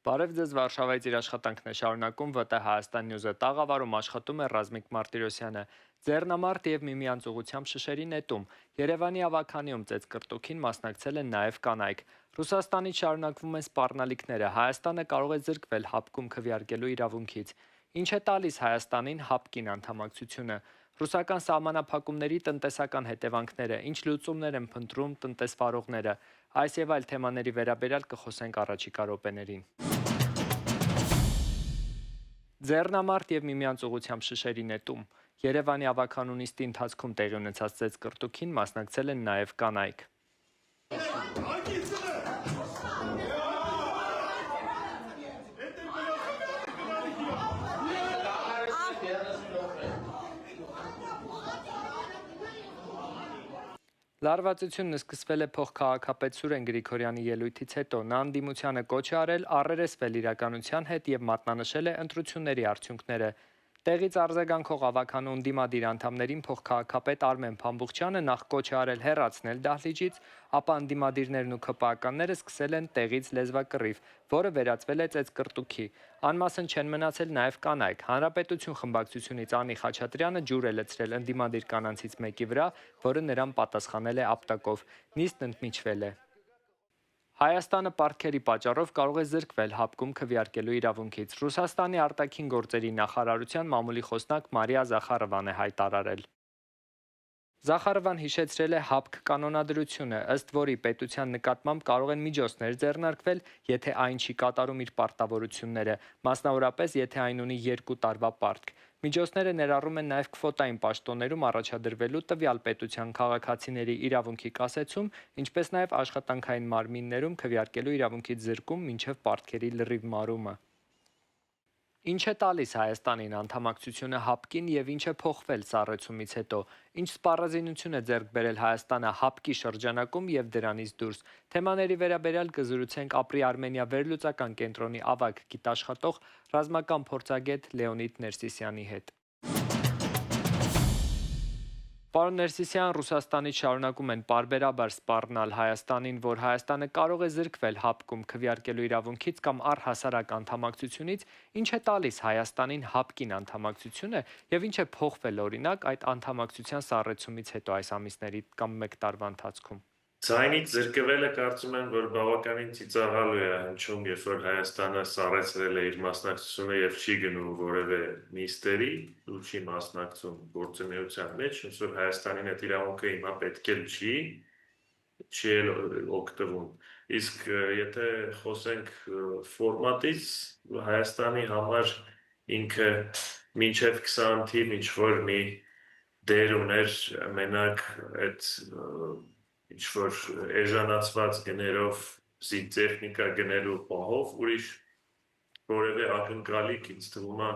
Բարև ձեզ, Վարշավայից իր աշխատանքն է շարունակում ՎՏ Հայաստան Նյուզը, տաղավարում աշխատում է Ռազմիկ Մարտիրոսյանը։ Ձեռնամարտ և միմյանց ուղղությամբ շշերի նետում, Երևանի ավագանիում ծեծկռտուքին մասնակցել են նաև կանայք։ Ռուսաստանից շարունակվում են սպառնալիքները, Հայաստանը կարող է զրկվել հապկում քվեարկելու իրավունքից։ Ինչ է տալիս Հայաստանին հապկին անդամակցությունը։ Ռուսական սահմանափակումների տնտեսական հետևանքները, ինչ լուծումներ են փնտրում տնտեսվարողները։ Այս եւ այլ թեմաների վերաբերյալ կխոսենք առաջիկա րոպեներին։ Ձեռնամարտ և միմյանց ուղղությամբ շշերի նետում, Երևանի ավագանու նիստի ընթացքում տեղի ունեցած ծեծկռտուքին մասնակցել են նաև կանայք։ Լարվածությունն սկսվել է փոխքաղաքապետ Սուրեն Գրիգորյանի ելույթից հետո, նա անդիմությանը կոչ է արել առերեսվել իրականության հետ և մատնանշել է ընտրությունների արդյունքները։ Տեղից արձագանքող ավագանու ընդդիմադիր անդամներին փոխքաղաքապետ Արմեն Փամբուխչյանը նախ կոչ է արել հեռացնել դահլիճից, ապա ընդդիմադիրներն ու ՔՊԱ-ականները սկսել են տեղից լեզվակռիվ, որը վերածվել է ծեծկռտուքի։ Անմասն չեն մնացել նաև կանայք։ Հանրապետություն խմբակցությունից Անի Խաչատրյանը ջուր է լցրել ընդդիմադիր կանանցից մեկի վրա, որը նրան պատասխանել է ապտակով։ Նիստն ընդմիջվել է։ Հայաստանը պարտքերի պատճառով կարող է զրկվել հապկում քվեարկելու իրավունքից։ Ռուսաստանի արտաքին գործերի նախարարության մամուլի խոսնակ Մարիա Զախարովան է հայտարարել։ Զախարովան հիշեցրել է հապկ կանոնադրությունը, ըստ որի պետության նկատմամբ կարող են միջոցներ ձեռնարկվել, եթե այն չի կատարում իր պարտավորությունները, մասնավորապես եթե այն ունի 2 տարվա պարտք։ Միջոցները ներառում են նաև քվոտային պաշտոններում առաջադրվելու տվյալ պետության քաղաքացիների իրավունքի կասեցում, ինչպես նաև աշխատանքային մարմիններում քվեարկելու իրավունքից զրկում մինչև պարտքերի լրիվ մարումը։ Ինչ է տալիս Հայաստանին անդամակցությունը հապկին և ինչ է փոխվել սառեցումից հետո, ինչ սպառազինություն է ձեռք բերել Հայաստանը հապկի շրջանակում և դրանից դուրս։ Թեմաների վերաբերյալ կզրուցենք Ապրի Արմենիա վերլուծական կենտրոնի ավագ գիտաշխատող ռազմական փորձագետ Լեոնիդ Ներսիսյանի հետ։ Պարոն Ներսիսյան, Ռուսաստանից շարունակում են պարբերաբար սպառնալ Հայաստանին, որ Հայաստանը կարող է զրկվել հապկում քվեարկելու իրավունքից կամ առհասարակ անդամակցությունից, ինչ է տալիս Հայաստանին հապկին անդամակցությունը և ինչ է փոխվել օրինակ այդ անդամակցության սառեցումից հետո այս ամիսների կամ 1 տարվա ընթացքում։ Ձայնից զրկվելը կարծում եմ, որ բավականին ծիծաղալու է հնչում, երբ որ Հայաստանը սառեցրել է իր մասնակցությունը եւ չի գնում որևէ նիստերի, ու չի մասնակցում գործունեության մեջ, ոնց որ Հայաստանին այդ իրավունքը հիմա պետք էլ չի էլ օգտվում։ Իսկ եթե խոսենք ֆորմատից, Հայաստանի համար ինքը մինչև 20 թիվ ինչ որ մի դեր ուներ մենակ այդ ինչ որ էժանացված գներով զինտեխնիկա գնելու պահով, ուրիշ որևէ ակնկալիք ինձ թվում է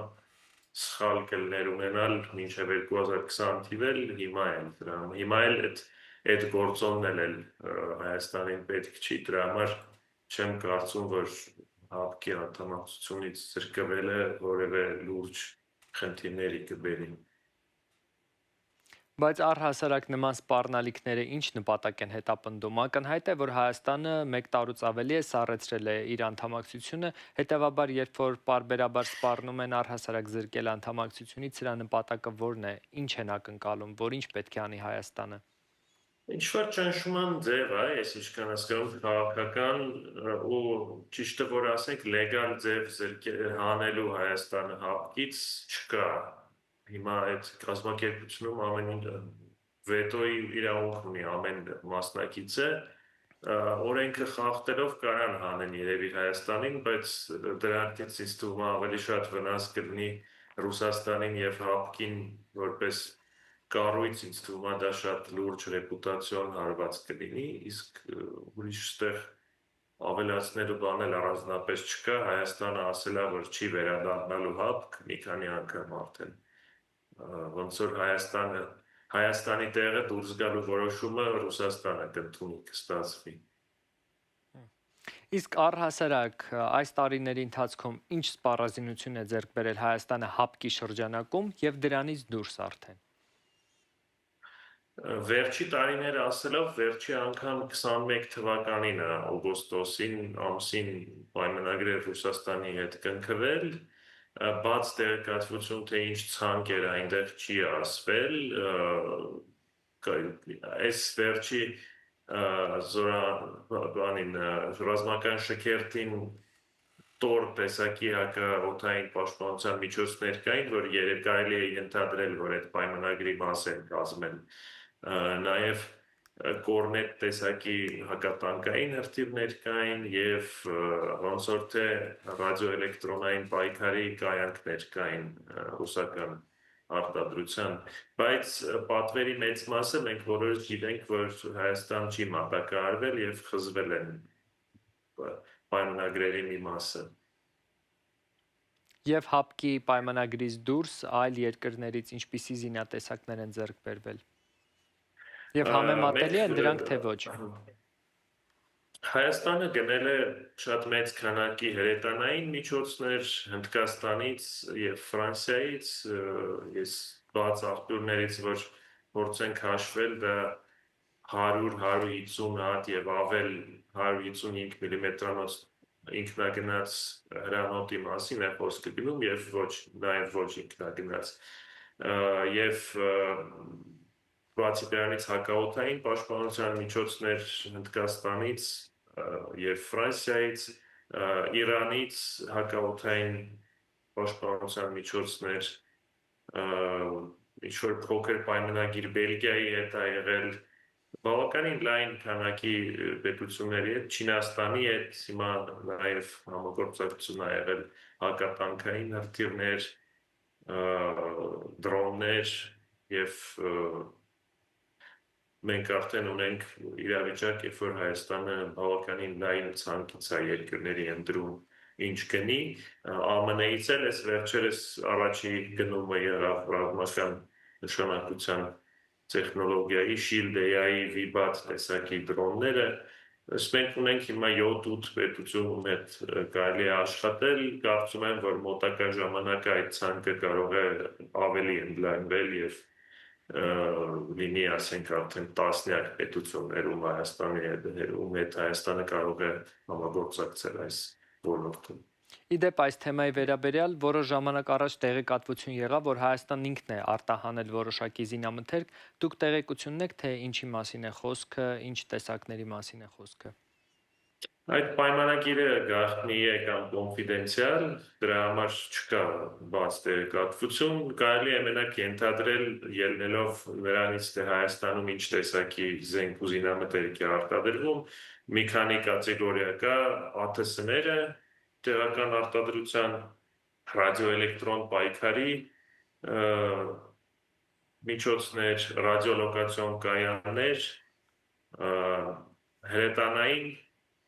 սխալ կլներ ունենալ մինչև 2020 թիվել, հիմա էլ այդ գործոնն էլ Հայաստանին պետք չի, դրա համար չեմ կարծում, որ հապկի անդամակցությունից զրկվելը որևէ լուրջ խնդիրների կբերի։ Բայց առհասարակ նման սպառնալիքները ինչ նպատակ են հետապնդում։ Ակնհայտ է, որ Հայաստանը 1 տարուց ավելի է սառեցրել է իր անդամակցությունը, հետևաբար, երբ որ պարբերաբար սպառնում են առհասարակ զրկել անդամակցությունից, սրա նպատակը որն է, ինչ են ակնկալում, որ ինչ պետք է անի Հայաստանը։ Ինչ որ ճնշման ձև է, ես ինչքան հասկանում քաղաքական ու ճիշտը որ ասենք լեգալ ձև հանելու Հայաստանը հապկից չկա։ Հիմա այդ կազմակերպությունում ամեն վետոյի իրավունք ունի ամեն մասնակիցը, օրենքը խախտելով կարան հանեն երևի Հայաստանին, բայց դրանից ինձ թվում է ավելի շատ վնաս կլինի Ռուսաստանին եւ հապկին որպես կառույց, ինձ թվում է դա շատ լուրջ ռեպուտացիոն հարված կլինի, իսկ ուրիշ ստեղ ավելացնելու բան էլ առանձնապես չկա, Հայաստանը ասել է, որ չի վերադառնալու հապկ մի քանի անգամ արդեն, ոնց որ Հայաստանի տեղը դուրս գալու որոշումը Ռուսաստանը կընդունի, կստացվի։ Իսկ առհասարակ այս տարիների ընթացքում ինչ սպառազինություն է ձեռք բերել Հայաստանը հապկի շրջանակում և դրանից դուրս արդեն։ Վերջի տարիները ասելով, վերջի անգամ 21 թվականին է, օգոստոսին ամսին պայմանագրեր Ռուսաստանի հետ կնքվել, բաց տեղեկատվություն, թե ինչ ցանկ էր այնտեղ չի ասվել, այս վերջի ռազմական շքերթին տոր տեսակի հակաօդային պաշտպանության միջոցներ կային, որ երբ կարելի է ենթադրել, որ այդ պայմանագրի մաս են կազմել, նաև կորնետ տեսակի հակատանկային հրթիռներ կային եւ ոնց որ թե ռադիոէլեկտրոնային պայքարի կայանքներ կային ռուսական արտադրության, բայց պատվերի մեծ մասը մենք բոլորս գիտենք, որ Հայաստան չի մատակարարվել եւ խզվել են պայմանագրերի մի մասը։ Եվ ՀԱՊԿ-ի պայմանագրից դուրս այլ երկրներից ինչպիսի զինատեսակներ են ձեռք բերվել։ Եվ համեմատելի են դրանք թե ոչ։ Հայաստանը գնել է շատ մեծ քանակի հրետանային միջոցներ Հնդկաստանից եւ Ֆրանսիայից, ես բաց աղբյուրներից, որ փորձենք հաշվել, դա 100-150 հատ եւ ավել 155 մմ-անոց ինքնագնաց հրանոթի մասին է խոսքը գնում եւ նաեւ ոչ ինքնագնաց եւ բացի դրանից հակաօդային պաշտպանության միջոցներ Հնդկաստանից եւ Ֆրանսիայից, Իրանից հակաօդային պաշտպանության միջոցներ, ինչ-որ փոքր պայմանագիր Բելգիայի հետ ա եղել, բավականին լայն քանակի պետությունների հետ, Չինաստանի հետ, հիմա նաեւ համագործակցություն ա եղել հակատանկային հրթիռներ, դրոններ եւ մենք արդեն ունենք իրավիճակ, երբ որ Հայաստանը բավականին լայն ցանկից է երկրների ընտրում ինչ գնի, ԱՄՆ-ից էլ այս վերջերս առաջի գնումը եղավ ռազմական նշանակության տեխնոլոգիայի Shield AI VBAT տեսակի դրոնները, մենք ունենք հիմա 7-8 պետությունում հետ կարելի է աշխատել, կարծում եմ, որ մոտակա ժամանակը այդ ցանկը կարող է ավելի ընդլայնվել եւ լինի, ասենք, արդեն տասնյակ պետություններում հետ Հայաստանը կարող է համագործակցել այս ոլորտում։ Իդեպ այս թեմայի վերաբերյալ որոշ ժամանակ առաջ տեղեկատվություն եղավ, որ Հայաստանն ինքն է արտահանել որոշակի զինամթերք, դուք տեղեկություն ունեք, թե ինչի մասին է խոսքը, ինչ տեսակների մասին է խոսքը։ Այդ պայմանագիրը գաղտնի է կամ կոնֆիդենցիալ, դրա համար չկա բաց տեղեկատվություն, կարելի է մենակ ենթադրել ելնելով նրանից, թե Հայաստանում ինչ տեսակի զենք ու զինամթերք է արտադրվում, մի քանի կատեգորիա կա, ԱԹՍ-ները, տեղական արտադրության, ռադիոէլեկտրոն պայքարի միջոցներ, ռադիոլոկացիոն կայաններ, հրետանային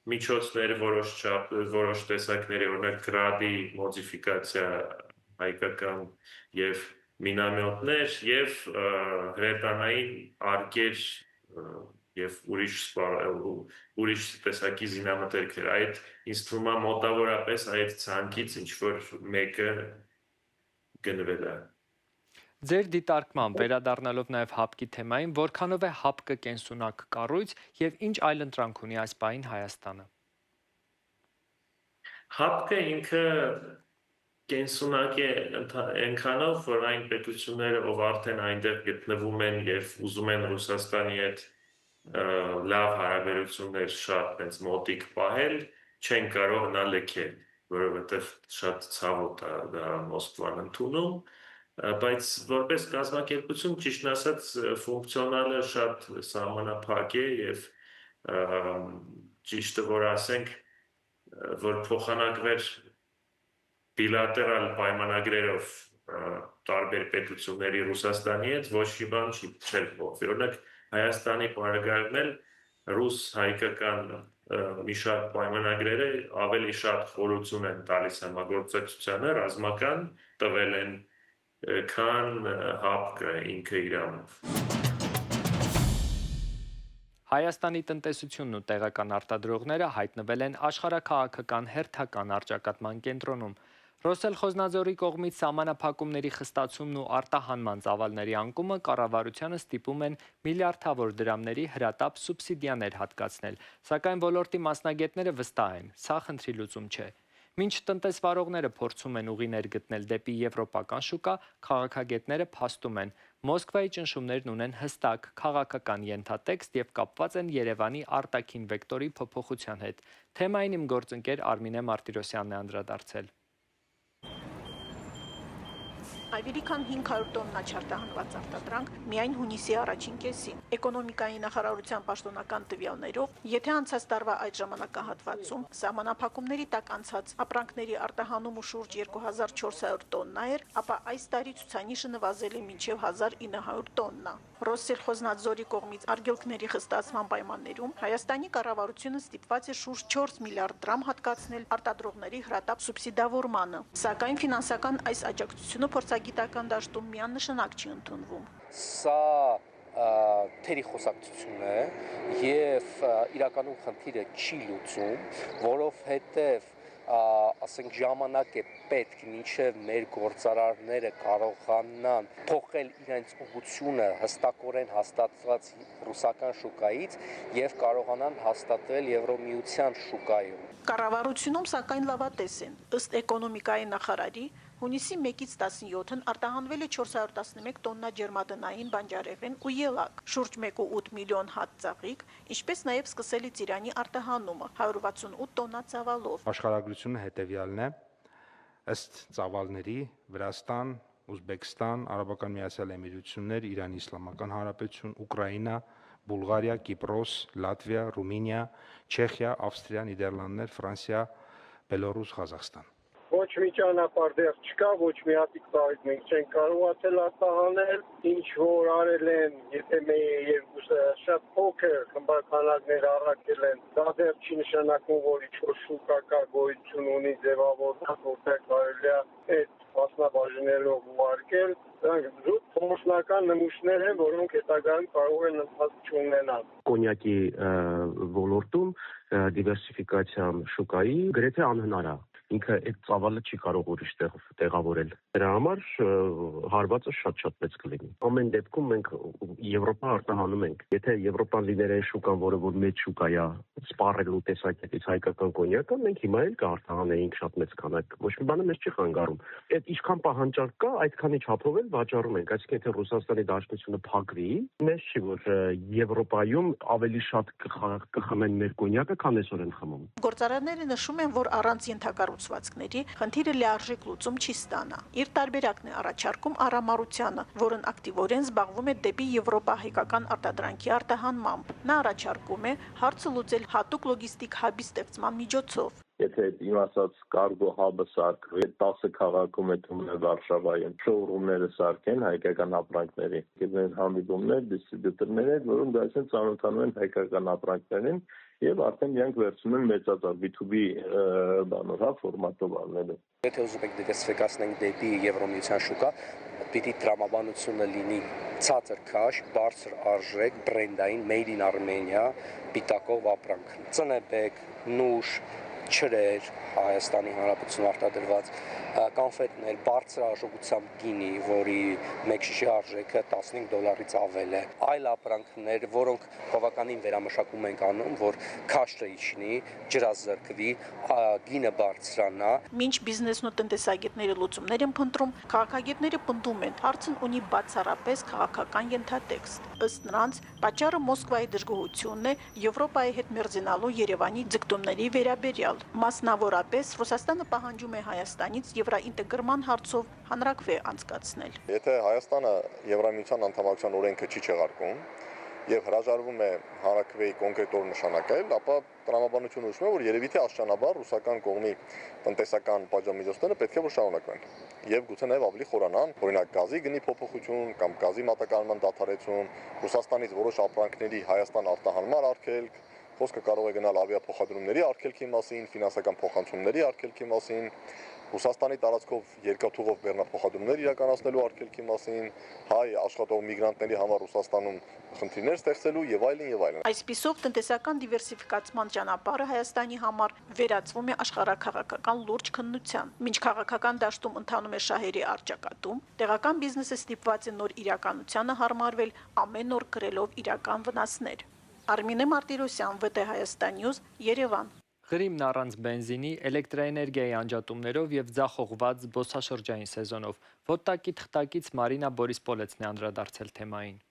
միջոցներ որոշ տեսակների, օրինակ գրադի մոդիֆիկացիա հայկական եւ մինամյոտներ եւ հրետանային արկեր եւ ուրիշ տեսակի զինամթերքեր, այդ ինձ թվում է մոտավորապես այդ ցանկից ինչ որ մեկը գնվել է։ Ձեր դիտարկմամբ վերադառնալով նաև ՀԱՊԿ-ի թեմային, որքանով է ՀԱՊԿ-ը կենսունակ կառույց եւ ինչ այլ ընտրանք ունի այս պահին Հայաստանը։ ՀԱՊԿ-ը ինքը կենսունակ է այնքանով, որ այն պետությունները, ով արդեն այնտեղ գտնվում են եւ ուզում են Ռուսաստանի հետ լավ հարաբերություններ շատ այնց մոտիկ պահել, չեն կարող նա լքել, որովհետեւ շատ ցավոտ է դա Մոսկվան ընդունում, բայց որպես կազմակերպություն ճիշտն ասած ֆունկցիոնալը շատ սահմանափակ է եւ ճիշտը որ ասենք, որ փոխանակվեր բիլատերալ պայմանագրերով տարբեր պետությունների Ռուսաստանի հետ ոչ մի բան չի փոխվի։ Օրինակ Հայաստանի պարագայում էլ ռուս-հայկական մի շարք պայմանագրերը ավելի շատ խորություն են տալիս համագործակցությանը, ռազմական տվել են, քան ՀԱՊԿ-ը ինքը իրանով։ Հայաստանի տնտեսությունն ու տեղական արտադրողները հայտնվել են աշխարհաքաղաքական հերթական առճակատման կենտրոնում։ Ռոսել Խոզնաձորի կողմից սահմանափակումների խստացումն ու արտահանման ծավալների անկումը կառավարությանը ստիպում են միլիարդավոր դրամների հրատապ սուբսիդիաներ հատկացնել, սակայն ոլորտի մասնագետները վստահ են, սա խնդրի լուծում չէ։ Մինչ տնտեսվարողները փորձում են ուղիներ գտնել դեպի եվրոպական շուկա, քաղաքագետները փաստում են, Մոսկվայի ճնշումներն ունեն հստակ քաղաքական ենթատեքստ եւ կապված են Երևանի արտաքին վեկտորի փոփոխության հետ։ Թեմային իմ գործընկեր Արմինե Մարտիրոսյանն է անդրադարձել։ Ավելի քան 500 տոննա չարտահանված արտադրանք միայն հունիսի առաջին կեսին։ Էկոնոմիկայի նախարարության պաշտոնական տվյալներով, եթե անցած տարվա այդ ժամանակահատվածում սահմանափակումների տակ անցած ապրանքների արտահանումը շուրջ 2400 տոննա էր, ապա այս տարի ցուցանիշը նվազել է մինչև 1900 տոննա։ Ռոսել Խոզնաձորի կողմից արգելքների խստացման պայմաններում Հայաստանի կառավարությունը ստիպված է շուրջ 4 միլիարդ դրամ հատկացնել արտադրողների հրատապ սուբսիդավորմանը։ Սակայն ֆինանսական այս աջակցությունը փորձագիտական դաշտում միանշանակ չի ընդունվում։ Սա թերի խոսակցություն է եւ իրականում խնդիրը չի լուծում, որովհետեւ ասենք ժամանակ է պետք մինչև մեր գործարարները կարողանան փոխել իրենց ուղղությունը հստակորեն հաստատված ռուսական շուկայից եւ կարողանան հաստատվել Եվրոմիության շուկայում։ Կառավարությունում սակայն լավատես են։ Ըստ էկոնոմիկայի նախարարի, հունիսի 1-ից 17-ն արտահանվել է 411 տոննա ջերմադնային բանջարեղեն ու ելակ, շուրջ 1.8 միլիոն հատ ծաղիկ, ինչպես նաև սկսել է Ծիրանի արտահանումը 168 տոննա ծավալով։ Աշխարհագրությունը հետևյալն է. ըստ ծավալների Վրաստան, Ուզբեկստան, Արաբական Միացյալ Էմիրություններ, Իրանի Իսլամական Հանրապետություն, Ուկրաինա, Բուլղարիա, Կիպրոս, Լատվիա, Ռումինիա, Չեխիա, Ավստրիա, Նիդերլանդներ, Ֆրանսիա, Բելոռուս, Ղազախստան։ Ոչ մի ճանապարհ դեռ չկա, ոչ մի հատիկ ծաղիկ մենք չենք կարողացել արտահանել, ինչ որ արել են, եթե մեր երկուսը շատ փոքր խմբականակներ առաքել են, դա դեռ չի նշանակում, որ ինչ-որ շուկա կա գոյություն ունի ձևավորված, որտեղ կարելի է այդ մասնաբաժանելով ուղարկել, դրանք զուտ փոխնական նմուշներ են, որոնք հետագայում կարող են ընթացք չունենալ։ Կոնյակի ոլորտում դիվերսիֆիկացիան շուկայի գրեթե անհնար է։ Ինքը այդ ծավալը չի կարող ուրիշ տեղավորել։ Դրա համար հարվածը շատ մեծ կլինի։ Ամեն դեպքում մենք Եվրոպա արտահանում ենք։ Եթե Եվրոպան լիներ այն շուկան, որը որ մեծ շուկա է, սպառելու տեսակետից հայկական կոնյակը, մենք հիմա էլ կարտահանեինք շատ մեծ քանակ։ Ոչ մի բանը մեզ չի խանգարում։ Այդ ինչքան պահանջարկ կա, այդքանի չափով էլ վաճառում ենք։ Այսինքն եթե Ռուսաստանի Դաշնությունը փակվի, մեզ չի որ Եվրոպայում ավելի շատ կխմեն մեր կոնյակը, քան այսօր են խմում։ Գործարարները նշում են, որ առանց ենթակառուցվածքների խնդիրը լիարժեք լուծում չի ստանա։ Իր տարբերակն է առաջարկում Արամարությանը, որն ակտիվորեն զբաղվում է դեպի Եվրոպա հայկական արտադրանքի արտահանմամբ։ Նա առաջարկում է հարցը լուծել հատուկ լոգիստիկ հաբի ստեղծման միջոցով։ Եթե իմ ասած կարգո հաբը սարքվի, 10 քաղաքում է Թումո Վարշավայում շոուրումները սարքեն հայկական ապրանքների։ Գտնեն հանդիպումներ, դիստրիբյուտորներ, որոնք դասեն ծանոթանում են հայկական ապրանքներին եւ արդեն իրանք վերցնում են մեծածավ B2B բանով, ֆորմատով առնելու։ Եթե ուզում եք դիվերսիֆիկացնենք դեպի Եվրոմիության շուկա, պիտի տրամաբանությունը լինի ցածր քաշ, բարձր արժեք, բրենդային, made in Armenia, պիտակով ապրանք։ Ծնեբեկ, նուշ, չրեր, Հայաստանի Հանրապետությունում արտադրված կոնֆետներ, բարձր արժողությամբ գինի, որի մեկ շիշի արժեքը $15-ից ավել է։ Այլ ապրանքներ, որոնք բավականին վերամշակում ենք անում, որ քաշը իջնի, ջրազրկվի, գինը բարձրանա։ Մինչ բիզնեսն ու տնտեսագետները լուծումներ են փնտրում, քաղաքագետները պնդում են, հարցն ունի բացառապես քաղաքական ենթատեքստ։ Ըստ նրանց, պատճառը Մոսկվայի դժգոհությունն է Եվրոպայի հետ մերձենալու Երևանի ձգտումների վերաբերյալ։ Մասնավորապես Ռուսաստանը պահանջում է Հայաստանից եվրոինտեգրման հարցով հանրաքվե անցկացնել։ Եթե Հայաստանը Եվրամիության անդամակցության օրենքը չի չեղարկում եւ հրաժարվում է հանրաքվեի կոնկրետ օր նշանակել, ապա տրամաբանությունը ուզում է, որ երևի թե աստիճանաբար ռուսական կողմի տնտեսական պատժամիջոցները պետք է որ շարունակվեն եւ գուցե նաեւ ավելի խորանան, օրինակ գազի գնի փոփոխություն կամ գազի մատակարարման դադարեցում, Ռուսաստանից որոշ ապրանքների Հայաստան արտահանման արգելք, Խոսքը կարող է գնալ ավիափոխադրումների արգելքի մասին, ֆինանսական փոխանցումների արգելքի մասին, Ռուսաստանի տարածքով երկաթուղով բեռնափոխադրումներ իրականացնելու արգելքի մասին, հայ աշխատող միգրանտների համար Ռուսաստանում խնդիրներ ստեղծելու եւ այլն եւ այլն։ Այսպիսով տնտեսական դիվերսիֆիկացման ճանապարհը Հայաստանի համար վերածվում է աշխարհաքաղաքական լուրջ քննության։ Մինչ քաղաքական դաշտում ընթանում է շահերի առճակատում, տեղական բիզնեսը ստիպված է նոր իրականությանը հարմարվել, ամեն օր կրելով իրական վնասներ։ Արմինե Մարտիրոսյան, ՎՏ Հայաստան News, Երևան։ Ղրիմն առանց բենզինի, էլեկտրաէներգիայի անջատումներով եւ ձախողված զբոսաշրջային սեզոնով։ Ոտտակի թղթակից Մարինա Բորիսպոլեցն է անդրադարձել թեմային։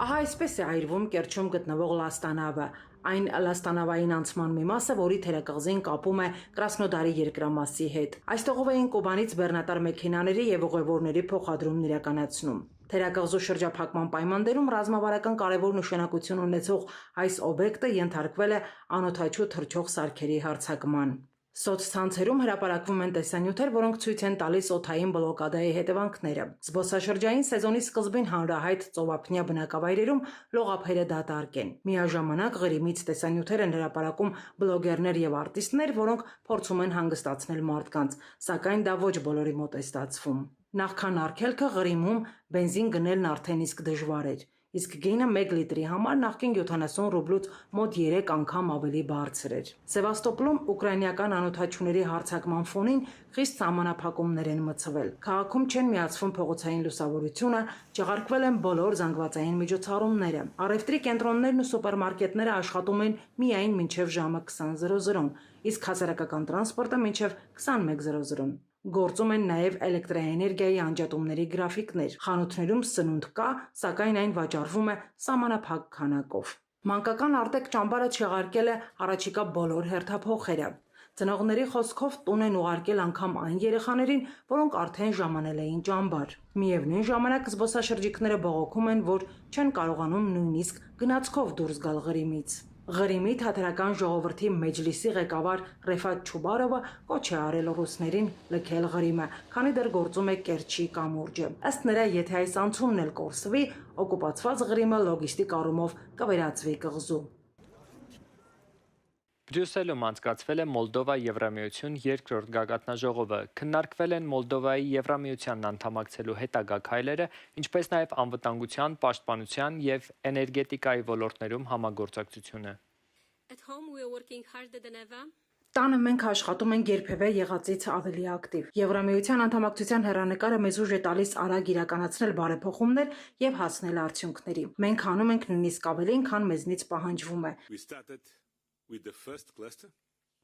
Ահա այսպես է այրվում Կերչում գտնվող Լաստանավը։ Այն լաստանավային անցման մի մասը, որի թերակղզին կապում է Կրասնոդարի երկրամասի հետ։ Այստեղով էին Կուբանից բեռնատար մեքենաների եւ ուղևորների փոխադրումն իրականացնում։ Թերակղզու շրջափակման պայմաններում ռազմավարական կարևոր նշանակություն ունեցող այս օբյեկտը ենթարկվել է անօդաչու թռչող սարքերի հարձակման։ Սոցցանցերում հրապարակվում են տեսանյութեր, որոնք ցույց են տալիս օդային բլոկադայի հետևանքները։ Զբոսաշրջային սեզոնի սկզբին հանրահայտ ծովափնյա բնակավայրերում լողափերը դատարկ են։ Միաժամանակ Ղրիմից տեսանյութեր են հրապարակում բլոգերներ եւ արտիստներ, որոնք փորձում են հանգստացնել մարդկանց, սակայն դա ոչ բոլորի մոտ է ստացվում։ Նախքան արգելքը Ղրիմում բենզին գնելն արդեն իսկ դժվար էր, իսկ գինը 1 լիտրի համար նախկին 70 ռուբլուց մոտ 3 անգամ ավելի բարձր էր։ Սևաստոպոլում ուկրաինական անօդաչուների հարձակման ֆոնին խիստ սահմանափակումներ են մցվել։ Քաղաքում չեն միացվում փողոցային լուսավորությունը, ճեղարկվել են բոլոր զանգվածային միջոցառումները։ Առևտրի կենտրոններն ու սուպերմարկետները աշխատում են միայն մինչև ժամը 20:00, իսկ հասարակական տրանսպորտը մինչև 21:00։ Գործում են նաև էլեկտրաէներգիայի անջատումների գրաֆիկներ։ Խանութներում սնունդ կա, սակայն այն վաճառվում է սահմանափակ քանակով։ Մանկական Արտեկ ճամբարը չեղարկել է առաջիկա բոլոր հերթափոխերը։ Ծնողների խոսքով տուն են ուղարկել անգամ այն երեխաներին, որոնք արդեն ժամանել էին ճամբար։ Միևնույն ժամանակ զբոսաշրջիկները բողոքում են, որ չեն կարողանում նույնիսկ գնացքով դուրս գալ Ղրիմից։ Ղրիմի թատերական ժողովրդի մեջլիսի ղեկավար Ռեֆատ Չուբարովը կոչ է արել ռուսներին լքել Ղրիմը, քանի դեռ գործում է Կերչի կամուրջը։ Ըստ նրա, եթե այս անցումն էլ կորսվի, օկուպացված Ղրիմը լոգիստիկ առումով կվերածվի կղզու։ Բրյուսելում անցկացվել է Մոլդովա-Եվրամիություն երկրորդ գագաթնաժողովը։ Քննարկվել են Մոլդովայի Եվրամիությանն անդամակցելու հետագա քայլերը, ինչպես նաև անվտանգության, պաշտպանության եւ էներգետիկայի ոլորտներում համագործակցությունը։ Տանը մենք աշխատում ենք երբևէ եղածից ավելի ակտիվ։ Եվրամիության անդամակցության հեռանկարը մեզ ուժ է տալիս արագ իրականացնել բարեփոխումներ եւ հասնել արդյունքների։ Մենք անում ենք նույնիսկ ավելին, քան մեզնից պահանջվում է։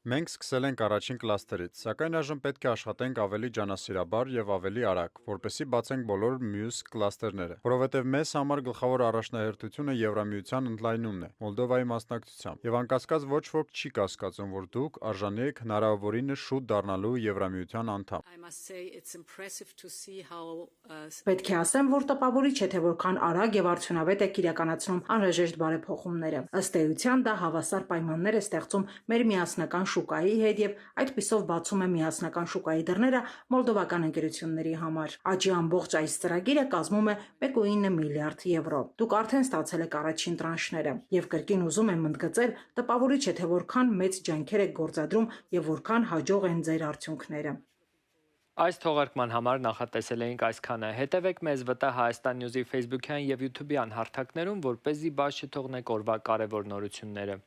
Մենք սկսել ենք առաջին կլաստերից, սակայն այժմ պետք է աշխատենք ավելի ջանասիրաբար եւ ավելի արագ, որպեսզի բացենք բոլոր մյուս կլաստերները, որովհետեւ մեզ համար գլխավոր առաջնահերթությունը Եվրամիության ընդլայնումն է, Մոլդովայի մասնակցությամբ, եւ անկասկած ոչ ոք չի կասկածում, որ դուք արժանի եք հնարավորինս շուտ դառնալու Եվրամիության անդամ։ Պետք է ասեմ, որ տպավորիչ է, թե որքան արագ եւ արդյունավետ եք իրականացնում անհրաժեշտ բարեփոխումները։ Ըստ էության դա հավասար պայմաններ է ստեղծում մեր միասնական շուկայի հետ եւ այդպիսով բացում է միասնական շուկայի դռները մոլդովական ընկերությունների համար։ Աճի ամբողջ այս ծրագիրը կազմում է 1.9 միլիարդ եվրո։ Դուք արդեն ստացել եք առաջին տրանշները եւ կրկին ուզում եմ ընդգծել, տպավորիչ է, թե որքան մեծ ջանքեր եք գործադրում եւ որքան հաջող են ձեր արդյունքները։ Այս թողարկման համար նախատեսել էինք այսքանը։ Հետևեք մեզ ՎՏ Հայաստան News-ի Facebook-յան եւ YouTube-յան հարթակներում, որպեսզի բաց չթողնեք օրվա կարևոր նորությունները։